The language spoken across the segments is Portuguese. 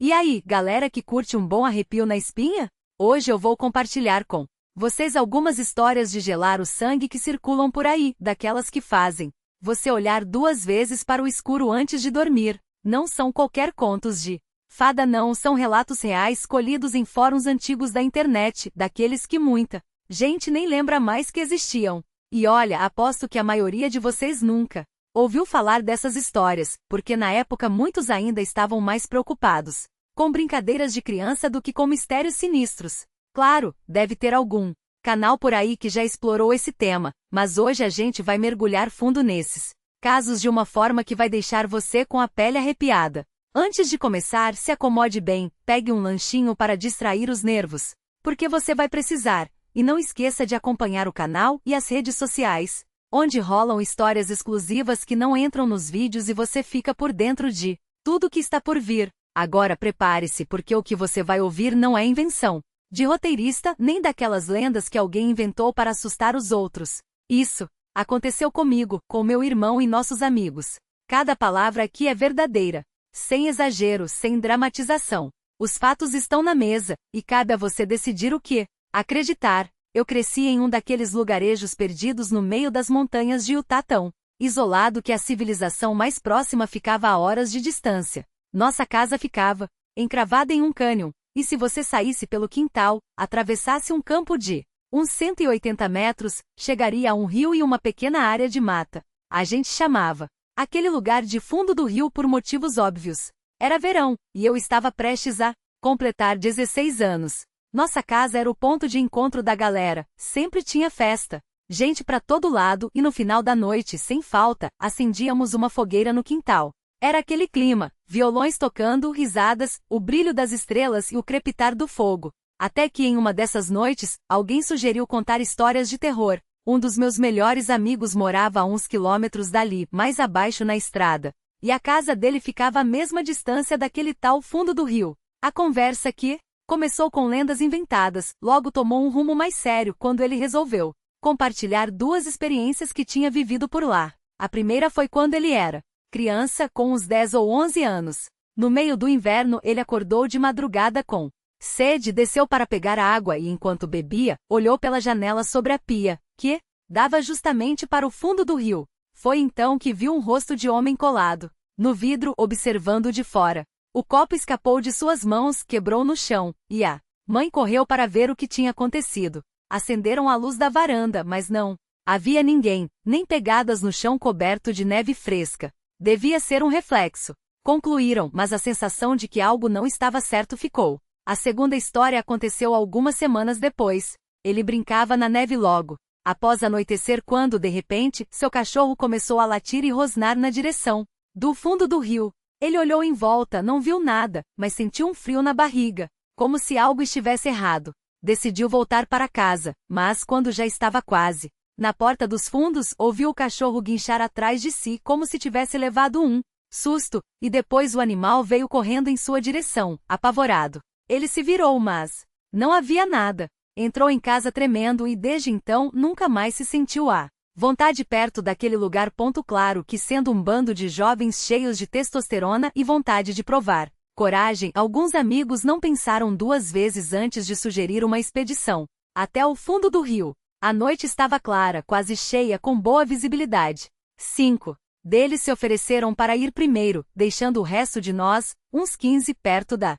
E aí, galera que curte um bom arrepio na espinha? Hoje eu vou compartilhar com vocês algumas histórias de gelar o sangue que circulam por aí, daquelas que fazem você olhar 2 vezes para o escuro antes de dormir. Não são qualquer contos de fada não, são relatos reais colhidos em fóruns antigos da internet, daqueles que muita gente nem lembra mais que existiam. E olha, aposto que a maioria de vocês nunca ouviu falar dessas histórias, porque na época muitos ainda estavam mais preocupados com brincadeiras de criança do que com mistérios sinistros. Claro, deve ter algum canal por aí que já explorou esse tema, mas hoje a gente vai mergulhar fundo nesses casos de uma forma que vai deixar você com a pele arrepiada. Antes de começar, se acomode bem, pegue um lanchinho para distrair os nervos, porque você vai precisar, e não esqueça de acompanhar o canal e as redes sociais, onde rolam histórias exclusivas que não entram nos vídeos e você fica por dentro de tudo que está por vir. Agora prepare-se, porque o que você vai ouvir não é invenção de roteirista nem daquelas lendas que alguém inventou para assustar os outros. Isso aconteceu comigo, com meu irmão e nossos amigos. Cada palavra aqui é verdadeira, sem exagero, sem dramatização. Os fatos estão na mesa, e cabe a você decidir o que acreditar. Eu cresci em um daqueles lugarejos perdidos no meio das montanhas de Utah, tão isolado que a civilização mais próxima ficava a horas de distância. Nossa casa ficava encravada em um cânion, e se você saísse pelo quintal, atravessasse um campo de uns 180 metros, chegaria a um rio e uma pequena área de mata. A gente chamava aquele lugar de fundo do rio por motivos óbvios. Era verão, e eu estava prestes a completar 16 anos. Nossa casa era o ponto de encontro da galera, sempre tinha festa, gente pra todo lado, e no final da noite, sem falta, acendíamos uma fogueira no quintal. Era aquele clima, violões tocando, risadas, o brilho das estrelas e o crepitar do fogo. Até que em uma dessas noites, alguém sugeriu contar histórias de terror. Um dos meus melhores amigos morava a uns quilômetros dali, mais abaixo na estrada, e a casa dele ficava à mesma distância daquele tal fundo do rio. A conversa que começou com lendas inventadas, logo tomou um rumo mais sério quando ele resolveu compartilhar 2 experiências que tinha vivido por lá. A primeira foi quando ele era criança, com uns 10 ou 11 anos. No meio do inverno, ele acordou de madrugada com sede, desceu para pegar água e, enquanto bebia, olhou pela janela sobre a pia, que dava justamente para o fundo do rio. Foi então que viu um rosto de homem colado no vidro, observando de fora. O copo escapou de suas mãos, quebrou no chão, e a mãe correu para ver o que tinha acontecido. Acenderam a luz da varanda, mas não havia ninguém, nem pegadas no chão coberto de neve fresca. Devia ser um reflexo, concluíram, mas a sensação de que algo não estava certo ficou. A segunda história aconteceu algumas semanas depois. Ele brincava na neve logo após anoitecer quando, de repente, seu cachorro começou a latir e rosnar na direção do fundo do rio. Ele olhou em volta, não viu nada, mas sentiu um frio na barriga, como se algo estivesse errado. Decidiu voltar para casa, mas quando já estava quase na porta dos fundos, ouviu o cachorro guinchar atrás de si como se tivesse levado um susto, e depois o animal veio correndo em sua direção, apavorado. Ele se virou, mas não havia nada. Entrou em casa tremendo e desde então nunca mais se sentiu à vontade perto daquele lugar. Claro que, sendo um bando de jovens cheios de testosterona e vontade de provar coragem, alguns amigos não pensaram 2 vezes antes de sugerir uma expedição até o fundo do rio. A noite estava clara, quase cheia, com boa visibilidade. 5 deles se ofereceram para ir primeiro, deixando o resto de nós, uns 15, perto da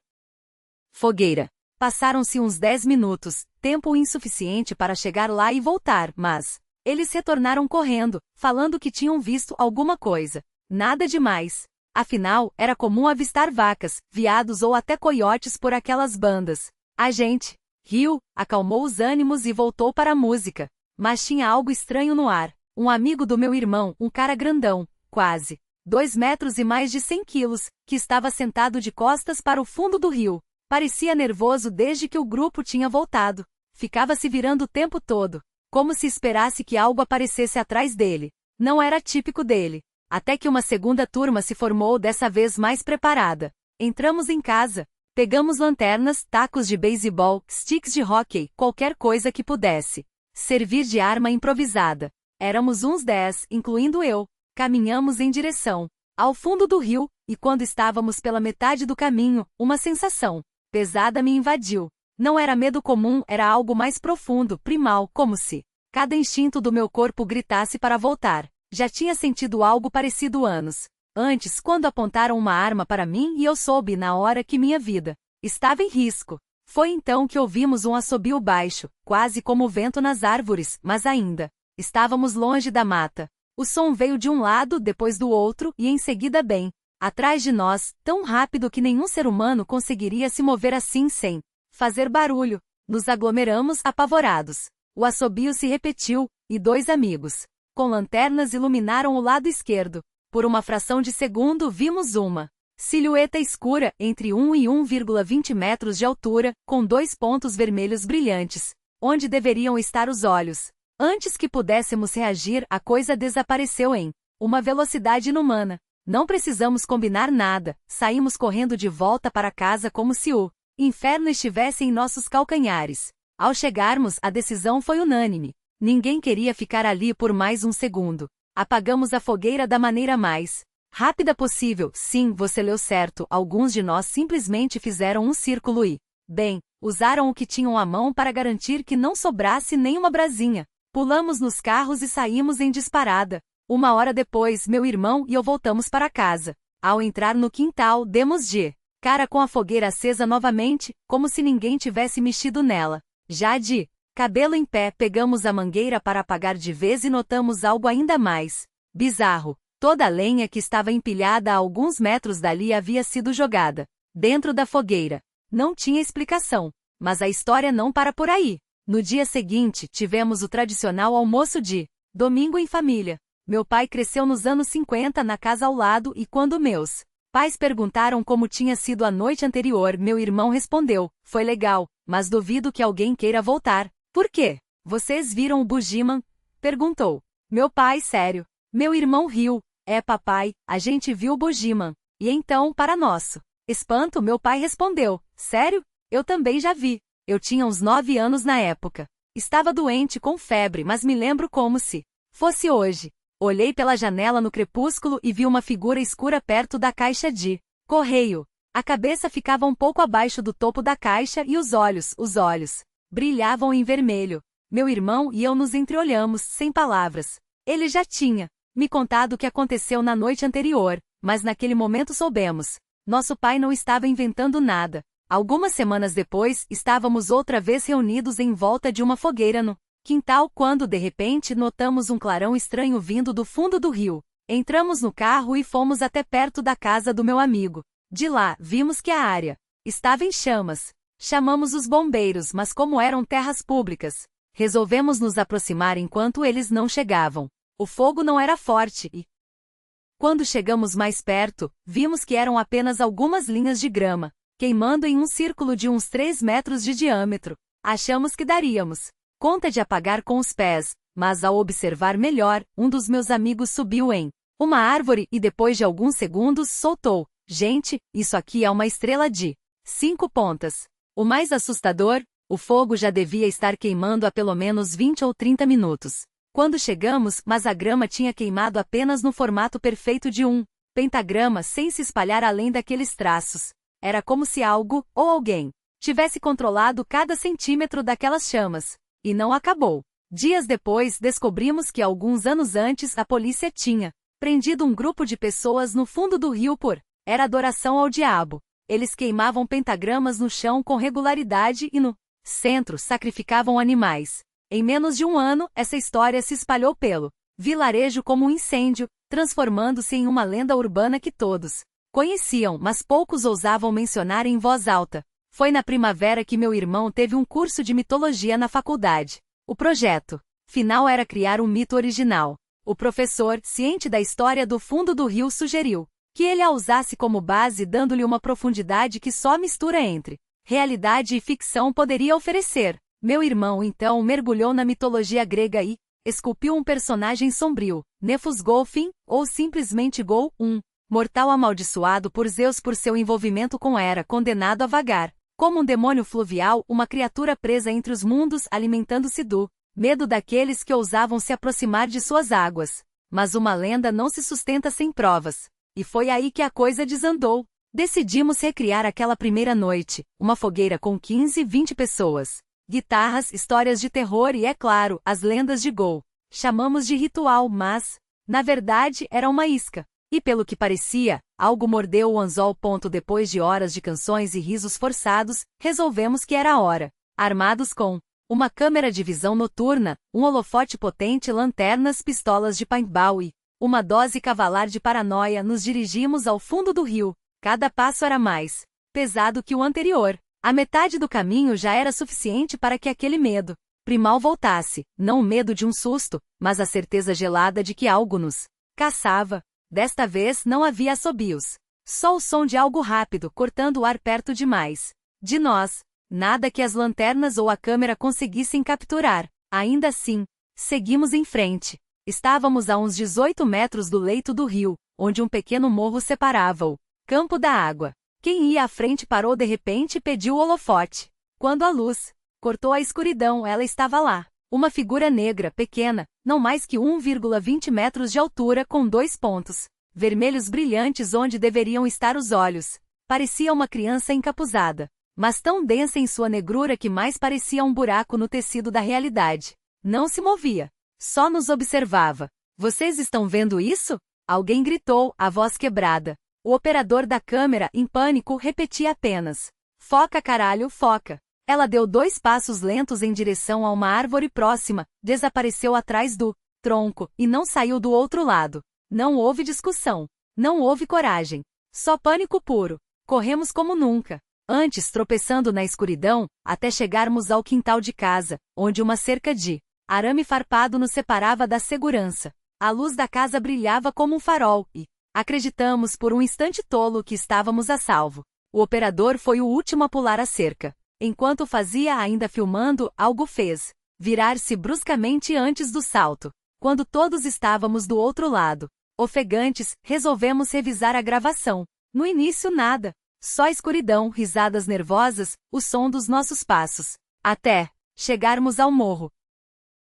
fogueira. Passaram-se uns 10 minutos, tempo insuficiente para chegar lá e voltar, mas eles retornaram correndo, falando que tinham visto alguma coisa. Nada demais. Afinal, era comum avistar vacas, veados ou até coiotes por aquelas bandas. A gente riu, acalmou os ânimos e voltou para a música. Mas tinha algo estranho no ar. Um amigo do meu irmão, um cara grandão, quase 2 metros e mais de 100 quilos, que estava sentado de costas para o fundo do rio. Parecia nervoso desde que o grupo tinha voltado. Ficava se virando o tempo todo, como se esperasse que algo aparecesse atrás dele. Não era típico dele. Até que uma segunda turma se formou, dessa vez mais preparada. Entramos em casa. Pegamos lanternas, tacos de beisebol, sticks de hóquei, qualquer coisa que pudesse servir de arma improvisada. Éramos uns 10, incluindo eu. Caminhamos em direção ao fundo do rio, e quando estávamos pela metade do caminho, uma sensação pesada me invadiu. Não era medo comum, era algo mais profundo, primal, como se cada instinto do meu corpo gritasse para voltar. Já tinha sentido algo parecido anos antes, quando apontaram uma arma para mim e eu soube na hora que minha vida estava em risco. Foi então que ouvimos um assobio baixo, quase como o vento nas árvores, mas ainda estávamos longe da mata. O som veio de um lado, depois do outro, e em seguida bem atrás de nós, tão rápido que nenhum ser humano conseguiria se mover assim sem fazer barulho. Nos aglomeramos, apavorados. O assobio se repetiu, e dois amigos com lanternas iluminaram o lado esquerdo. Por uma fração de segundo vimos uma silhueta escura, entre 1 e 1,20 metros de altura, com dois pontos vermelhos brilhantes, onde deveriam estar os olhos. Antes que pudéssemos reagir, a coisa desapareceu em uma velocidade inumana. Não precisamos combinar nada, saímos correndo de volta para casa como se o inferno estivesse em nossos calcanhares. Ao chegarmos, a decisão foi unânime. Ninguém queria ficar ali por mais um segundo. Apagamos a fogueira da maneira mais rápida possível. Sim, você leu certo, alguns de nós simplesmente fizeram um círculo e, bem, usaram o que tinham à mão para garantir que não sobrasse nem uma brasinha. Pulamos nos carros e saímos em disparada. Uma hora depois, meu irmão e eu voltamos para casa. Ao entrar no quintal, demos de cara com a fogueira acesa novamente, como se ninguém tivesse mexido nela. Já de cabelo em pé, pegamos a mangueira para apagar de vez e notamos algo ainda mais bizarro. Toda a lenha que estava empilhada a alguns metros dali havia sido jogada dentro da fogueira. Não tinha explicação, mas a história não para por aí. No dia seguinte, tivemos o tradicional almoço de domingo em família. Meu pai cresceu nos anos 50 na casa ao lado e quando meus pais perguntaram como tinha sido a noite anterior, meu irmão respondeu: foi legal, mas duvido que alguém queira voltar. Por quê? Vocês viram o Bugiman? Perguntou. Meu pai, sério. Meu irmão riu. É, papai, a gente viu o Bugiman. E então, para nosso espanto, meu pai respondeu: sério? Eu também já vi. Eu tinha uns 9 anos na época. Estava doente com febre, mas me lembro como se fosse hoje. Olhei pela janela no crepúsculo e vi uma figura escura perto da caixa de correio. A cabeça ficava um pouco abaixo do topo da caixa e os olhos brilhavam em vermelho. Meu irmão e eu nos entreolhamos, sem palavras. Ele já tinha me contado o que aconteceu na noite anterior, mas naquele momento soubemos. Nosso pai não estava inventando nada. Algumas semanas depois, estávamos outra vez reunidos em volta de uma fogueira no quintal quando, de repente, notamos um clarão estranho vindo do fundo do rio. Entramos no carro e fomos até perto da casa do meu amigo. De lá, vimos que a área estava em chamas. Chamamos os bombeiros, mas como eram terras públicas, resolvemos nos aproximar enquanto eles não chegavam. O fogo não era forte e, quando chegamos mais perto, vimos que eram apenas algumas linhas de grama, queimando em um círculo de uns 3 metros de diâmetro. Achamos que daríamos conta de apagar com os pés, mas ao observar melhor, um dos meus amigos subiu em uma árvore e depois de alguns segundos soltou: gente, isso aqui é uma estrela de 5 pontas. O mais assustador, o fogo já devia estar queimando há pelo menos 20 ou 30 minutos. Quando chegamos, mas a grama tinha queimado apenas no formato perfeito de um pentagrama sem se espalhar além daqueles traços. Era como se algo, ou alguém, tivesse controlado cada centímetro daquelas chamas. E não acabou. Dias depois, descobrimos que alguns anos antes a polícia tinha prendido um grupo de pessoas no fundo do rio por era adoração ao diabo. Eles queimavam pentagramas no chão com regularidade e no centro sacrificavam animais. Em menos de um ano, essa história se espalhou pelo vilarejo como um incêndio, transformando-se em uma lenda urbana que todos conheciam, mas poucos ousavam mencionar em voz alta. Foi na primavera que meu irmão teve um curso de mitologia na faculdade. O projeto final era criar um mito original. O professor, ciente da história do fundo do rio, sugeriu que ele a usasse como base, dando-lhe uma profundidade que só a mistura entre realidade e ficção poderia oferecer. Meu irmão então mergulhou na mitologia grega e esculpiu um personagem sombrio, Nefus-Golfin, ou simplesmente Gol, um mortal amaldiçoado por Zeus por seu envolvimento com Hera, condenado a vagar como um demônio fluvial, uma criatura presa entre os mundos, alimentando-se do medo daqueles que ousavam se aproximar de suas águas. Mas uma lenda não se sustenta sem provas. E foi aí que a coisa desandou. Decidimos recriar aquela primeira noite, uma fogueira com 15, 20 pessoas. Guitarras, histórias de terror e, é claro, as lendas de Go. Chamamos de ritual, mas, na verdade, era uma isca. E pelo que parecia, algo mordeu o anzol. Depois de horas de canções e risos forçados, resolvemos que era a hora. Armados com uma câmera de visão noturna, um holofote potente, lanternas, pistolas de paintball e uma dose cavalar de paranoia, nos dirigimos ao fundo do rio. Cada passo era mais pesado que o anterior. A metade do caminho já era suficiente para que aquele medo primal voltasse. Não o medo de um susto, mas a certeza gelada de que algo nos caçava. Desta vez não havia assobios. Só o som de algo rápido cortando o ar perto demais de nós. Nada que as lanternas ou a câmera conseguissem capturar. Ainda assim, seguimos em frente. Estávamos a uns 18 metros do leito do rio, onde um pequeno morro separava o campo da água. Quem ia à frente parou de repente e pediu o holofote. Quando a luz cortou a escuridão, ela estava lá. Uma figura negra, pequena, não mais que 1,20 metros de altura, com 2 pontos vermelhos brilhantes onde deveriam estar os olhos. Parecia uma criança encapuzada, mas tão densa em sua negrura que mais parecia um buraco no tecido da realidade. Não se movia. Só nos observava. Vocês estão vendo isso? Alguém gritou, a voz quebrada. O operador da câmera, em pânico, repetia apenas: foca, caralho, foca. Ela deu 2 passos lentos em direção a uma árvore próxima, desapareceu atrás do tronco, e não saiu do outro lado. Não houve discussão. Não houve coragem. Só pânico puro. Corremos como nunca. Antes, tropeçando na escuridão, até chegarmos ao quintal de casa, onde uma cerca de arame farpado nos separava da segurança. A luz da casa brilhava como um farol, e acreditamos por um instante tolo que estávamos a salvo. O operador foi o último a pular a cerca. Enquanto fazia, ainda filmando, algo fez virar-se bruscamente antes do salto. Quando todos estávamos do outro lado, ofegantes, resolvemos revisar a gravação. No início nada. Só escuridão, risadas nervosas, o som dos nossos passos. Até chegarmos ao morro.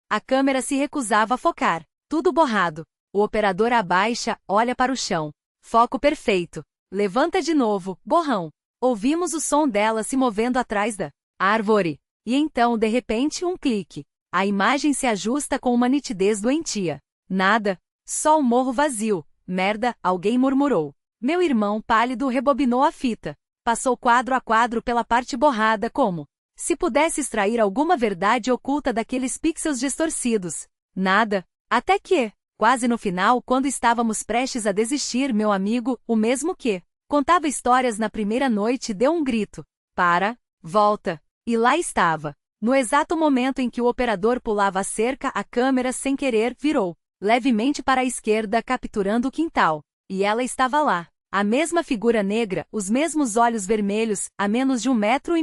A câmera se recusava a focar. Tudo borrado. O operador abaixa, olha para o chão. Foco perfeito. Levanta de novo, borrão. Ouvimos o som dela se movendo atrás da árvore. E então, de repente, um clique. A imagem se ajusta com uma nitidez doentia. Nada. Só o morro vazio. Merda, alguém murmurou. Meu irmão pálido rebobinou a fita. Passou quadro a quadro pela parte borrada como se pudesse extrair alguma verdade oculta daqueles pixels distorcidos. Nada. Até que, quase no final, quando estávamos prestes a desistir, meu amigo, o mesmo que contava histórias na primeira noite, deu um grito. Para, volta. E lá estava. No exato momento em que o operador pulava a cerca, a câmera, sem querer, virou levemente para a esquerda, capturando o quintal. E ela estava lá. A mesma figura negra, os mesmos olhos vermelhos, a menos de 1,5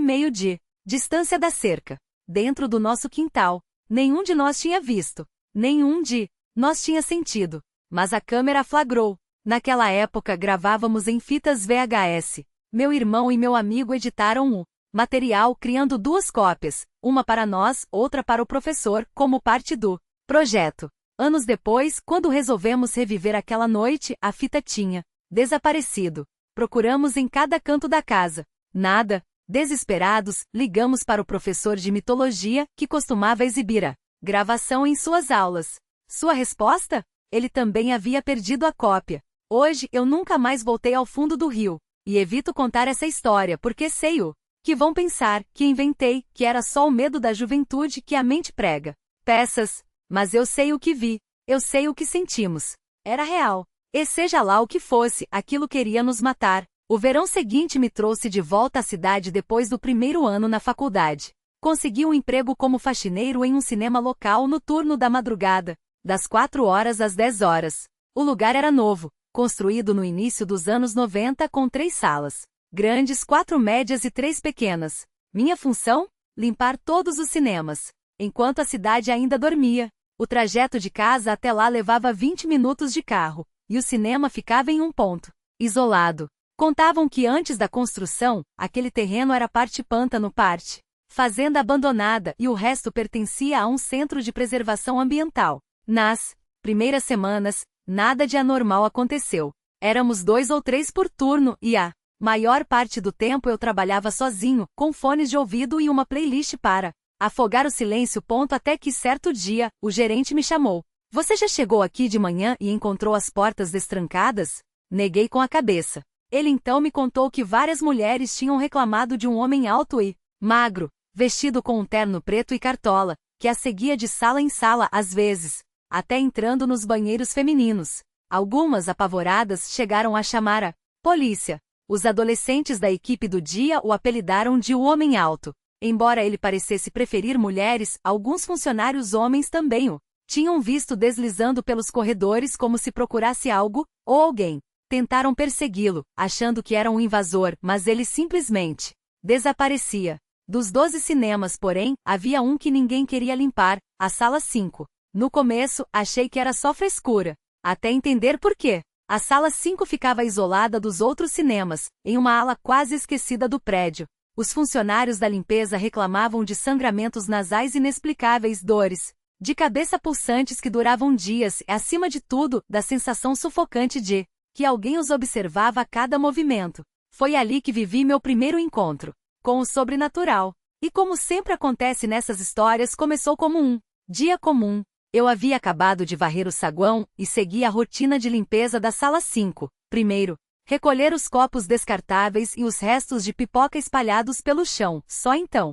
metro de distância da cerca. Dentro do nosso quintal. Nenhum de nós tinha visto. Nenhum de nós tinha sentido. Mas a câmera flagrou. Naquela época gravávamos em fitas VHS. Meu irmão e meu amigo editaram o material criando 2 cópias, uma para nós, outra para o professor, como parte do projeto. Anos depois, quando resolvemos reviver aquela noite, a fita tinha desaparecido. Procuramos em cada canto da casa. Nada. Desesperados, ligamos para o professor de mitologia, que costumava exibir a gravação em suas aulas. Sua resposta? Ele também havia perdido a cópia. Hoje, eu nunca mais voltei ao fundo do rio. E evito contar essa história porque sei o que vão pensar, que inventei, que era só o medo da juventude que a mente prega. Peças. Mas eu sei o que vi. Eu sei o que sentimos. Era real. E seja lá o que fosse, aquilo queria nos matar. O verão seguinte me trouxe de volta à cidade depois do primeiro ano na faculdade. Consegui um emprego como faxineiro em um cinema local no turno da madrugada, das 4 horas às 10 horas. O lugar era novo, construído no início dos anos 90 com 3 salas grandes, 4 médias e 3 pequenas. Minha função? Limpar todos os cinemas. Enquanto a cidade ainda dormia. O trajeto de casa até lá levava 20 minutos de carro, e o cinema ficava em um ponto isolado. Contavam que antes da construção, aquele terreno era parte pântano, parte fazenda abandonada, e o resto pertencia a um centro de preservação ambiental. Nas primeiras semanas, nada de anormal aconteceu. Éramos 2 ou 3 por turno e a maior parte do tempo eu trabalhava sozinho, com fones de ouvido e uma playlist para afogar o silêncio. Até que certo dia, o gerente me chamou. Você já chegou aqui de manhã e encontrou as portas destrancadas? Neguei com a cabeça. Ele então me contou que várias mulheres tinham reclamado de um homem alto e magro, vestido com um terno preto e cartola, que a seguia de sala em sala às vezes, até entrando nos banheiros femininos. Algumas, apavoradas, chegaram a chamar a polícia. Os adolescentes da equipe do dia o apelidaram de o Homem Alto. Embora ele parecesse preferir mulheres, alguns funcionários homens também o tinham visto deslizando pelos corredores como se procurasse algo, ou alguém. Tentaram persegui-lo, achando que era um invasor, mas ele simplesmente desaparecia. Dos 12 cinemas, porém, havia um que ninguém queria limpar, a Sala 5. No começo, achei que era só frescura, até entender por quê. A Sala 5 ficava isolada dos outros cinemas, em uma ala quase esquecida do prédio. Os funcionários da limpeza reclamavam de sangramentos nasais inexplicáveis, dores de cabeça pulsantes que duravam dias e, acima de tudo, da sensação sufocante de que alguém os observava a cada movimento. Foi ali que vivi meu primeiro encontro com o sobrenatural. E como sempre acontece nessas histórias, começou como um dia comum. Eu havia acabado de varrer o saguão e segui a rotina de limpeza da Sala 5. Primeiro, recolher os copos descartáveis e os restos de pipoca espalhados pelo chão. Só então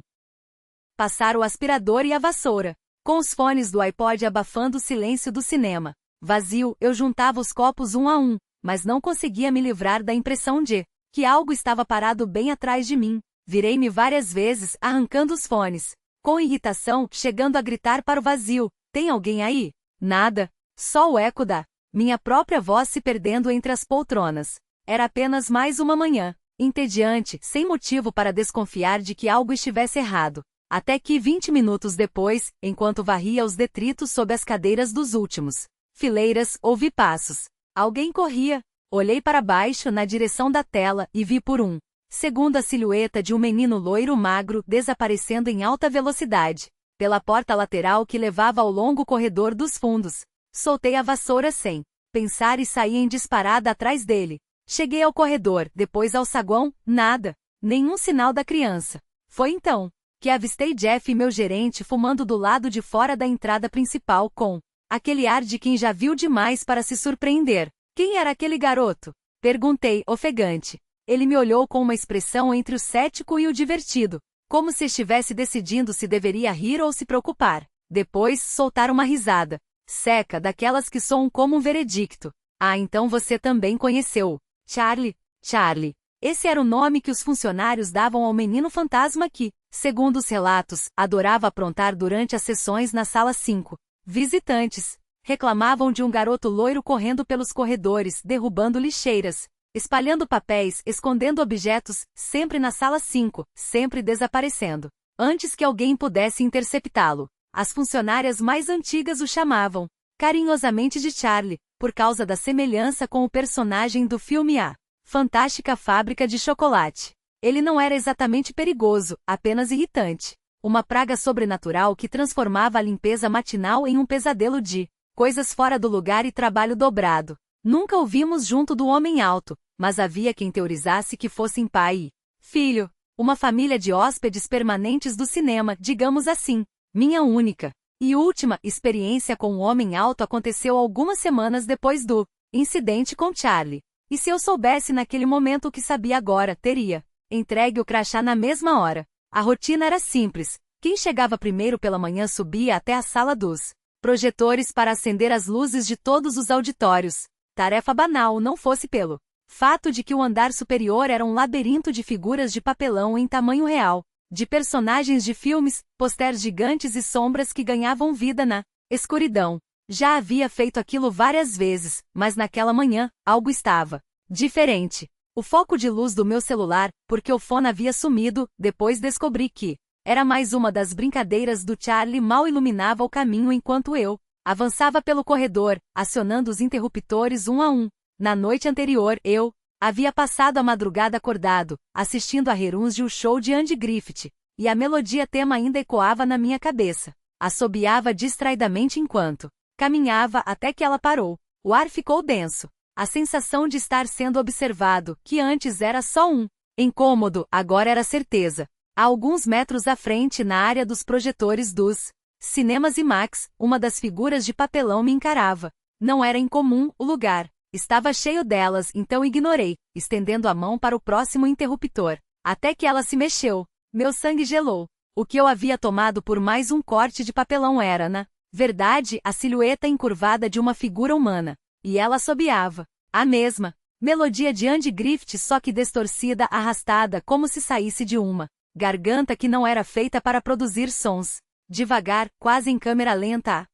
passar o aspirador e a vassoura. Com os fones do iPod abafando o silêncio do cinema vazio, eu juntava os copos um a um, mas não conseguia me livrar da impressão de que algo estava parado bem atrás de mim. Virei-me várias vezes, arrancando os fones, com irritação, chegando a gritar para o vazio: tem alguém aí? Nada. Só o eco da minha própria voz se perdendo entre as poltronas. Era apenas mais uma manhã entediante, sem motivo para desconfiar de que algo estivesse errado. Até que 20 minutos depois, enquanto varria os detritos sob as cadeiras dos últimos fileiras, ouvi passos. Alguém corria. Olhei para baixo na direção da tela e vi por um segundo a silhueta de um menino loiro magro desaparecendo em alta velocidade pela porta lateral que levava ao longo corredor dos fundos. Soltei a vassoura sem pensar e saí em disparada atrás dele. Cheguei ao corredor, depois ao saguão, nada. Nenhum sinal da criança. Foi então que avistei Jeff e meu gerente fumando do lado de fora da entrada principal com aquele ar de quem já viu demais para se surpreender. Quem era aquele garoto? Perguntei, ofegante. Ele me olhou com uma expressão entre o cético e o divertido, como se estivesse decidindo se deveria rir ou se preocupar. Depois, soltar uma risada seca, daquelas que soam como um veredicto. Ah, então você também conheceu Charlie? Charlie. Esse era o nome que os funcionários davam ao menino fantasma que, segundo os relatos, adorava aprontar durante as sessões na Sala 5. Visitantes reclamavam de um garoto loiro correndo pelos corredores, derrubando lixeiras, espalhando papéis, escondendo objetos, sempre na Sala 5, sempre desaparecendo. Antes que alguém pudesse interceptá-lo, as funcionárias mais antigas o chamavam carinhosamente de Charlie, por causa da semelhança com o personagem do filme A Fantástica Fábrica de Chocolate. Ele não era exatamente perigoso, apenas irritante. Uma praga sobrenatural que transformava a limpeza matinal em um pesadelo de coisas fora do lugar e trabalho dobrado. Nunca o vimos junto do Homem Alto, mas havia quem teorizasse que fossem pai e filho. Uma família de hóspedes permanentes do cinema, digamos assim. Minha única e última experiência com o Homem Alto aconteceu algumas semanas depois do incidente com Charlie. E se eu soubesse naquele momento o que sabia agora, teria entregue o crachá na mesma hora. A rotina era simples. Quem chegava primeiro pela manhã subia até a sala dos projetores para acender as luzes de todos os auditórios. Tarefa banal não fosse pelo fato de que o andar superior era um labirinto de figuras de papelão em tamanho real, de personagens de filmes, posters gigantes e sombras que ganhavam vida na escuridão. Já havia feito aquilo várias vezes, mas naquela manhã, algo estava diferente. O foco de luz do meu celular, porque o fone havia sumido, depois descobri que era mais uma das brincadeiras do Charlie, mal iluminava o caminho enquanto eu avançava pelo corredor, acionando os interruptores um a um. Na noite anterior, eu havia passado a madrugada acordado, assistindo a reruns de O Show de Andy Griffith, e a melodia tema ainda ecoava na minha cabeça. Assobiava distraidamente enquanto caminhava até que ela parou. O ar ficou denso. A sensação de estar sendo observado, que antes era só um incômodo, agora era certeza. A alguns metros à frente, na área dos projetores dos cinemas IMAX, uma das figuras de papelão me encarava. Não era incomum o lugar. Estava cheio delas, então ignorei, estendendo a mão para o próximo interruptor. Até que ela se mexeu. Meu sangue gelou. O que eu havia tomado por mais um corte de papelão era, na verdade, a silhueta encurvada de uma figura humana. E ela assobiava. A mesma melodia de Andy Griffith, só que distorcida, arrastada, como se saísse de uma garganta que não era feita para produzir sons. Devagar, quase em câmera lenta, a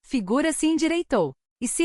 figura se endireitou. E se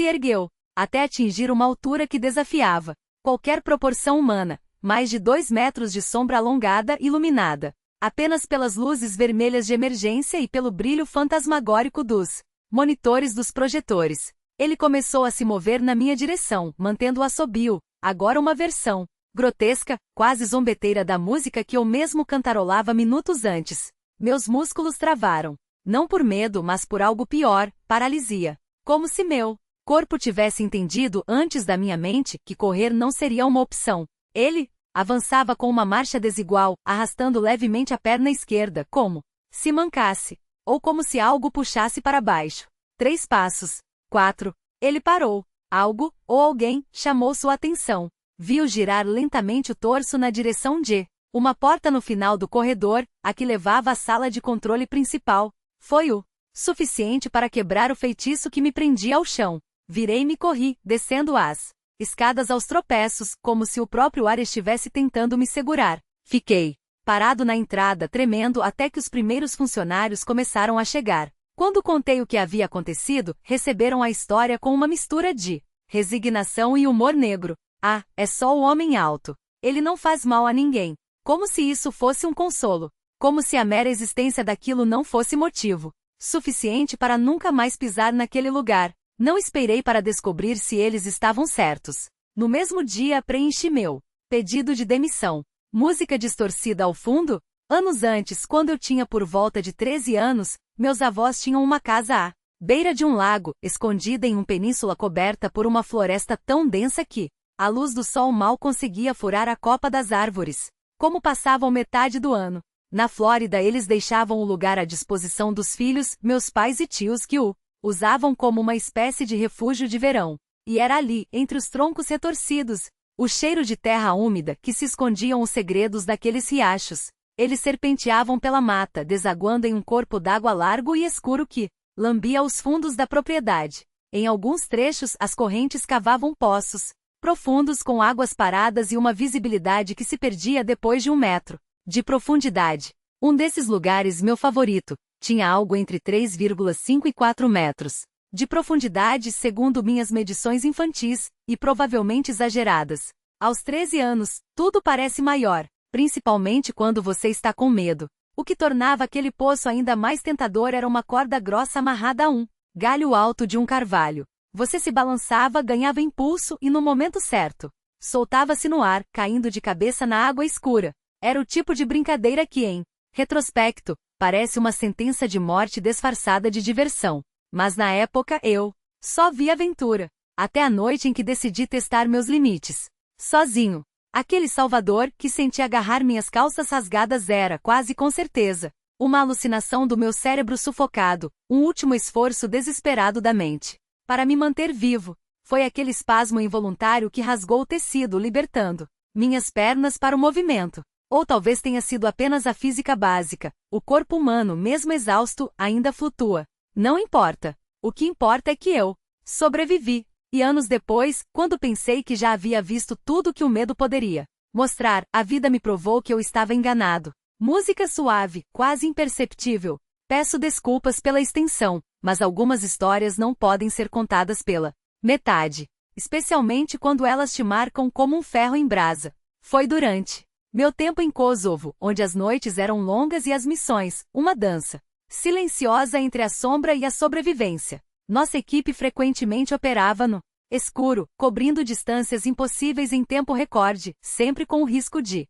ergueu, até atingir uma altura que desafiava qualquer proporção humana. Mais de 2 metros de sombra alongada, iluminada apenas pelas luzes vermelhas de emergência e pelo brilho fantasmagórico dos monitores dos projetores. Ele começou a se mover na minha direção, mantendo o assobio, agora uma versão grotesca, quase zombeteira da música que eu mesmo cantarolava minutos antes. Meus músculos travaram. Não por medo, mas por algo pior, paralisia. Como se meu corpo tivesse entendido antes da minha mente que correr não seria uma opção. Ele avançava com uma marcha desigual, arrastando levemente a perna esquerda, como se mancasse, ou como se algo puxasse para baixo. 3 passos. 4. Ele parou. Algo, ou alguém, chamou sua atenção. Viu girar lentamente o torso na direção de uma porta no final do corredor, a que levava à sala de controle principal. Foi o suficiente para quebrar o feitiço que me prendia ao chão. Virei-me e corri, descendo as escadas aos tropeços, como se o próprio ar estivesse tentando me segurar. Fiquei parado na entrada, tremendo, até que os primeiros funcionários começaram a chegar. Quando contei o que havia acontecido, receberam a história com uma mistura de resignação e humor negro. Ah, é só o homem alto. Ele não faz mal a ninguém. Como se isso fosse um consolo. Como se a mera existência daquilo não fosse motivo suficiente para nunca mais pisar naquele lugar. Não esperei para descobrir se eles estavam certos. No mesmo dia preenchi meu pedido de demissão. Música distorcida ao fundo? Anos antes, quando eu tinha por volta de 13 anos, meus avós tinham uma casa à beira de um lago, escondida em uma península coberta por uma floresta tão densa que a luz do sol mal conseguia furar a copa das árvores. Como passavam metade do ano na Flórida, eles deixavam o lugar à disposição dos filhos, meus pais e tios, que o usavam como uma espécie de refúgio de verão. E era ali, entre os troncos retorcidos, o cheiro de terra úmida, que se escondiam os segredos daqueles riachos. Eles serpenteavam pela mata, desaguando em um corpo d'água largo e escuro que lambia os fundos da propriedade. Em alguns trechos, as correntes cavavam poços profundos com águas paradas e uma visibilidade que se perdia depois de 1 metro de profundidade. Um desses lugares, meu favorito, tinha algo entre 3,5 e 4 metros de profundidade, segundo minhas medições infantis, e provavelmente exageradas. Aos 13 anos, tudo parece maior, principalmente quando você está com medo. O que tornava aquele poço ainda mais tentador era uma corda grossa amarrada a um galho alto de um carvalho. Você se balançava, ganhava impulso e, no momento certo, soltava-se no ar, caindo de cabeça na água escura. Era o tipo de brincadeira que, em retrospecto, parece uma sentença de morte disfarçada de diversão. Mas na época eu só vi aventura. Até a noite em que decidi testar meus limites. Sozinho. Aquele Salvador que senti agarrar minhas calças rasgadas era, quase com certeza, uma alucinação do meu cérebro sufocado, um último esforço desesperado da mente para me manter vivo. Foi aquele espasmo involuntário que rasgou o tecido, libertando minhas pernas para o movimento. Ou talvez tenha sido apenas a física básica. O corpo humano, mesmo exausto, ainda flutua. Não importa. O que importa é que eu sobrevivi. E anos depois, quando pensei que já havia visto tudo que o medo poderia mostrar, a vida me provou que eu estava enganado. Música suave, quase imperceptível. Peço desculpas pela extensão, mas algumas histórias não podem ser contadas pela metade, especialmente quando elas te marcam como um ferro em brasa. Foi durante meu tempo em Kosovo, onde as noites eram longas e as missões, uma dança silenciosa entre a sombra e a sobrevivência. Nossa equipe frequentemente operava no escuro, cobrindo distâncias impossíveis em tempo recorde, sempre com o risco de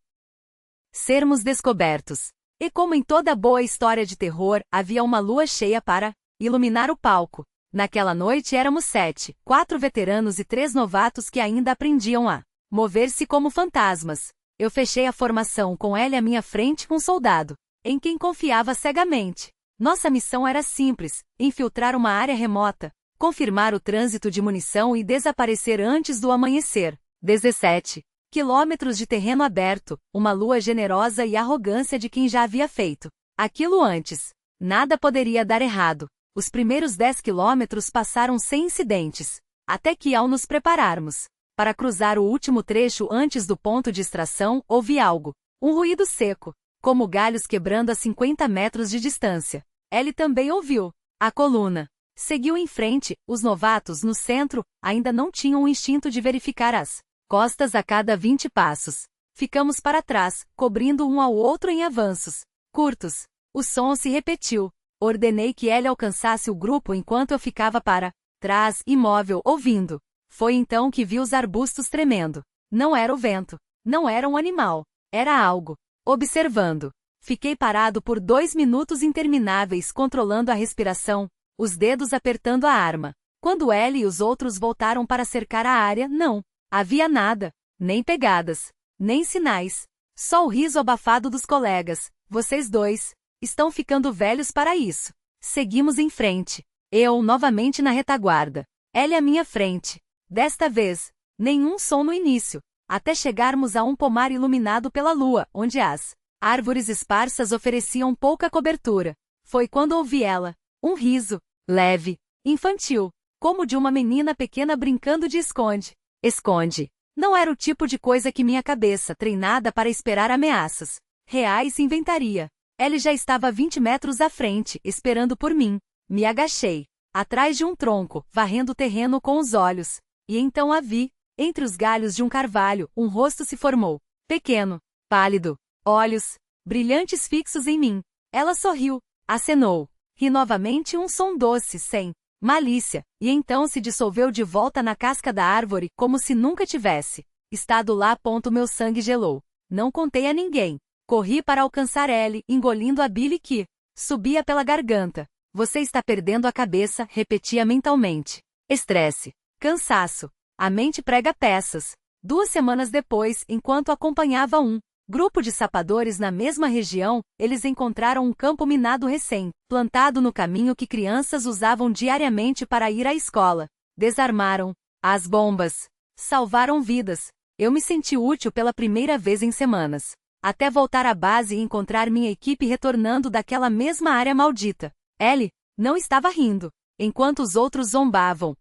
sermos descobertos. E como em toda boa história de terror, havia uma lua cheia para iluminar o palco. Naquela noite éramos 7, 4 veteranos e 3 novatos que ainda aprendiam a mover-se como fantasmas. Eu fechei a formação com ele à minha frente, um soldado, em quem confiava cegamente. Nossa missão era simples: infiltrar uma área remota, confirmar o trânsito de munição e desaparecer antes do amanhecer. 17 quilômetros de terreno aberto, uma lua generosa e arrogância de quem já havia feito aquilo antes. Nada poderia dar errado. Os primeiros 10 quilômetros passaram sem incidentes, até que, ao nos prepararmos para cruzar o último trecho antes do ponto de extração, ouvi algo. Um ruído seco, como galhos quebrando a 50 metros de distância. Ele também ouviu. A coluna seguiu em frente. Os novatos no centro ainda não tinham o instinto de verificar as costas a cada 20 passos. Ficamos para trás, cobrindo um ao outro em avanços curtos. O som se repetiu. Ordenei que ele alcançasse o grupo enquanto eu ficava para trás, imóvel, ouvindo. Foi então que vi os arbustos tremendo. Não era o vento. Não era um animal. Era algo. Observando. Fiquei parado por 2 minutos intermináveis, controlando a respiração, os dedos apertando a arma. Quando ele e os outros voltaram para cercar a área, não havia nada. Nem pegadas. Nem sinais. Só o riso abafado dos colegas. Vocês dois estão ficando velhos para isso. Seguimos em frente. Eu, novamente na retaguarda. Ele à minha frente. Desta vez, nenhum som no início, até chegarmos a um pomar iluminado pela lua, onde as árvores esparsas ofereciam pouca cobertura. Foi quando ouvi ela. Um riso, leve, infantil, como de uma menina pequena brincando de esconde. Não era o tipo de coisa que minha cabeça, treinada para esperar ameaças reais, inventaria. Ele já estava a 20 metros à frente, esperando por mim. Me agachei, atrás de um tronco, varrendo o terreno com os olhos. E então a vi. Entre os galhos de um carvalho, um rosto se formou. Pequeno, pálido, olhos brilhantes fixos em mim. Ela sorriu, acenou. Ri novamente, um som doce, sem malícia, e então se dissolveu de volta na casca da árvore, como se nunca tivesse estado lá. Meu sangue gelou. Não contei a ninguém. Corri para alcançar ele, engolindo a bile que subia pela garganta. Você está perdendo a cabeça, repetia mentalmente. Estresse. Cansaço. A mente prega peças. 2 semanas depois, enquanto acompanhava um grupo de sapadores na mesma região, eles encontraram um campo minado recém-plantado no caminho que crianças usavam diariamente para ir à escola. Desarmaram as bombas. Salvaram vidas. Eu me senti útil pela primeira vez em semanas. Até voltar à base e encontrar minha equipe retornando daquela mesma área maldita. Ele não estava rindo, enquanto os outros zombavam.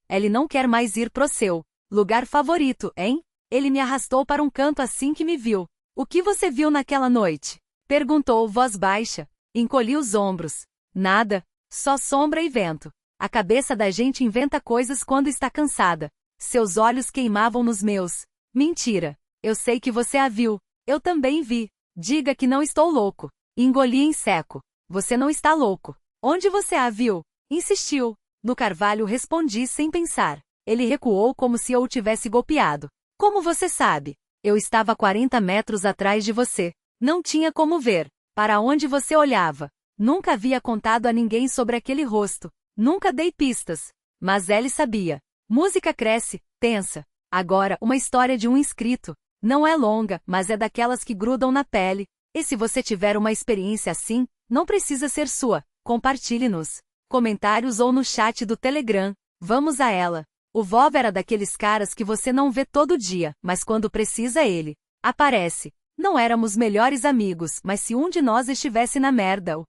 Ele não quer mais ir pro seu lugar favorito, hein? Ele me arrastou para um canto assim que me viu. O que você viu naquela noite? Perguntou, voz baixa. Encolhi os ombros. Nada, só sombra e vento. A cabeça da gente inventa coisas quando está cansada. Seus olhos queimavam nos meus. Mentira. Eu sei que você a viu. Eu também vi. Diga que não estou louco. Engoli em seco. Você não está louco. Onde você a viu? Insistiu. No carvalho, respondi sem pensar. Ele recuou como se eu o tivesse golpeado. Como você sabe? Eu estava a 40 metros atrás de você. Não tinha como ver. Para onde você olhava? Nunca havia contado a ninguém sobre aquele rosto. Nunca dei pistas. Mas ele sabia. Música cresce, tensa. Agora, uma história de um inscrito. Não é longa, mas é daquelas que grudam na pele. E se você tiver uma experiência assim, não precisa ser sua. Compartilhe nos comentários ou no chat do Telegram. Vamos a ela. O Vov era daqueles caras que você não vê todo dia, mas quando precisa ele aparece. Não éramos melhores amigos, mas se um de nós estivesse na merda, o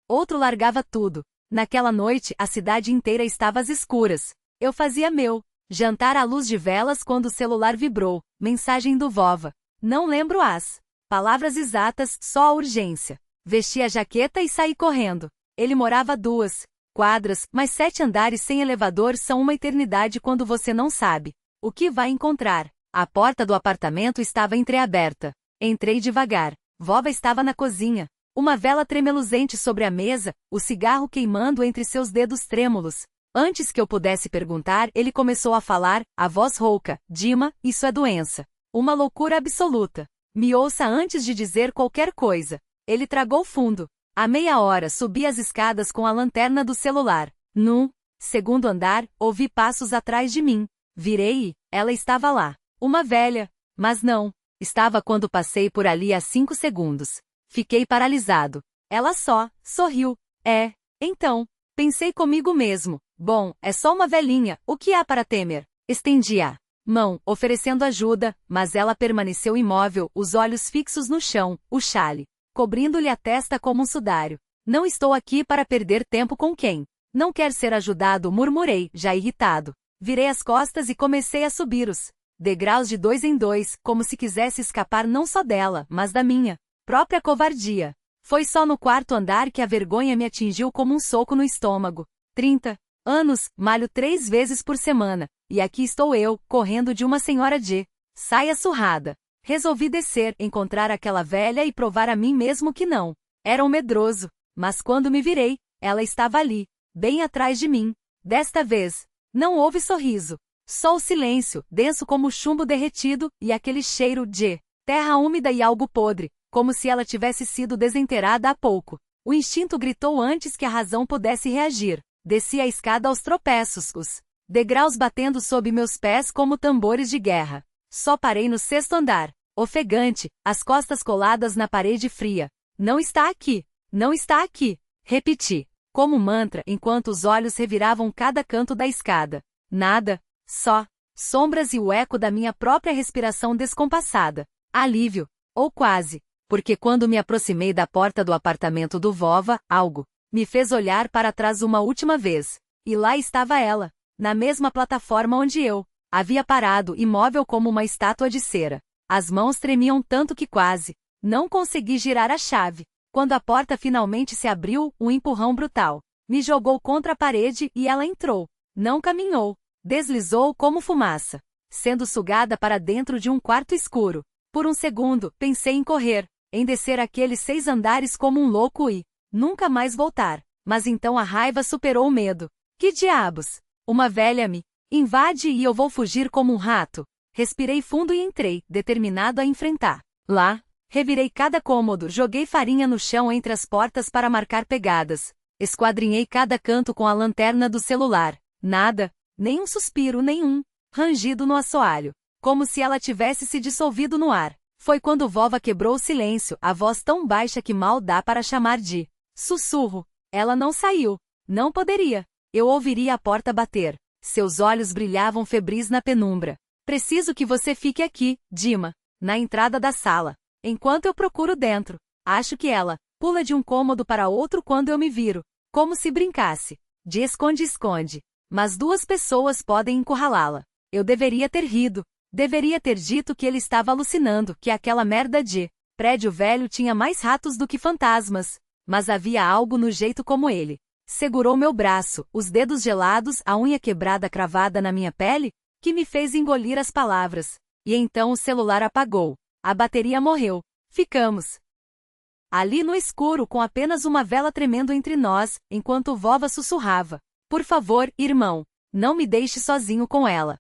outro largava tudo. Naquela noite, a cidade inteira estava às escuras. Eu fazia meu jantar à luz de velas quando o celular vibrou. Mensagem do Vova. Não lembro as palavras exatas, só a urgência. Vesti a jaqueta e saí correndo. Ele morava a 2 quadras, mas 7 andares sem elevador são uma eternidade quando você não sabe o que vai encontrar. A porta do apartamento estava entreaberta. Entrei devagar. Vova estava na cozinha. Uma vela tremeluzente sobre a mesa, o cigarro queimando entre seus dedos trêmulos. Antes que eu pudesse perguntar, ele começou a falar, a voz rouca. Dima, isso é doença. Uma loucura absoluta. Me ouça antes de dizer qualquer coisa. Ele tragou fundo. À meia hora subi as escadas com a lanterna do celular. No segundo andar, ouvi passos atrás de mim. Virei e ela estava lá. Uma velha. Mas não. Estava quando passei por ali há 5 segundos. Fiquei paralisado. Ela só sorriu. Então. Pensei comigo mesmo. Bom, é só uma velhinha, o que há para temer? Estendi a mão, oferecendo ajuda, mas ela permaneceu imóvel, os olhos fixos no chão, o chale cobrindo-lhe a testa como um sudário. Não estou aqui para perder tempo com quem não quer ser ajudado, murmurei, já irritado. Virei as costas e comecei a subir os degraus de 2 em 2, como se quisesse escapar não só dela, mas da minha própria covardia. Foi só no 4º andar que a vergonha me atingiu como um soco no estômago. 30 anos, malho 3 vezes por semana, e aqui estou eu, correndo de uma senhora de saia surrada. Resolvi descer, encontrar aquela velha e provar a mim mesmo que não era um medroso. Mas quando me virei, ela estava ali, bem atrás de mim. Desta vez, não houve sorriso. Só o silêncio, denso como chumbo derretido, e aquele cheiro de terra úmida e algo podre, como se ela tivesse sido desenterrada há pouco. O instinto gritou antes que a razão pudesse reagir. Desci a escada aos tropeços, os degraus batendo sob meus pés como tambores de guerra. Só parei no 6º andar, ofegante, as costas coladas na parede fria. Não está aqui. Não está aqui. Repeti, como mantra, enquanto os olhos reviravam cada canto da escada. Nada. Só sombras e o eco da minha própria respiração descompassada. Alívio. Ou quase. Porque quando me aproximei da porta do apartamento do Vova, algo me fez olhar para trás uma última vez. E lá estava ela, na mesma plataforma onde eu havia parado, imóvel como uma estátua de cera. As mãos tremiam tanto que quase não consegui girar a chave. Quando a porta finalmente se abriu, um empurrão brutal me jogou contra a parede e ela entrou. Não caminhou. Deslizou como fumaça, sendo sugada para dentro de um quarto escuro. Por um segundo, pensei em correr, em descer aqueles 6 andares como um louco e nunca mais voltar. Mas então a raiva superou o medo. Que diabos? Uma velha me invade e eu vou fugir como um rato. Respirei fundo e entrei, determinado a enfrentar. Lá, revirei cada cômodo, joguei farinha no chão entre as portas para marcar pegadas. Esquadrinhei cada canto com a lanterna do celular. Nada, nem um suspiro, nenhum rangido no assoalho. Como se ela tivesse se dissolvido no ar. Foi quando Vova quebrou o silêncio, a voz tão baixa que mal dá para chamar de sussurro. Ela não saiu. Não poderia. Eu ouviria a porta bater. Seus olhos brilhavam febris na penumbra. Preciso que você fique aqui, Dima, na entrada da sala, enquanto eu procuro dentro. Acho que ela pula de um cômodo para outro quando eu me viro, como se brincasse de esconde-esconde. Mas 2 pessoas podem encurralá-la. Eu deveria ter rido. Deveria ter dito que ele estava alucinando, que aquela merda de prédio velho tinha mais ratos do que fantasmas. Mas havia algo no jeito como ele segurou meu braço, os dedos gelados, a unha quebrada cravada na minha pele, que me fez engolir as palavras. E então o celular apagou. A bateria morreu. Ficamos ali no escuro com apenas uma vela tremendo entre nós, enquanto Vova sussurrava. Por favor, irmão, não me deixe sozinho com ela.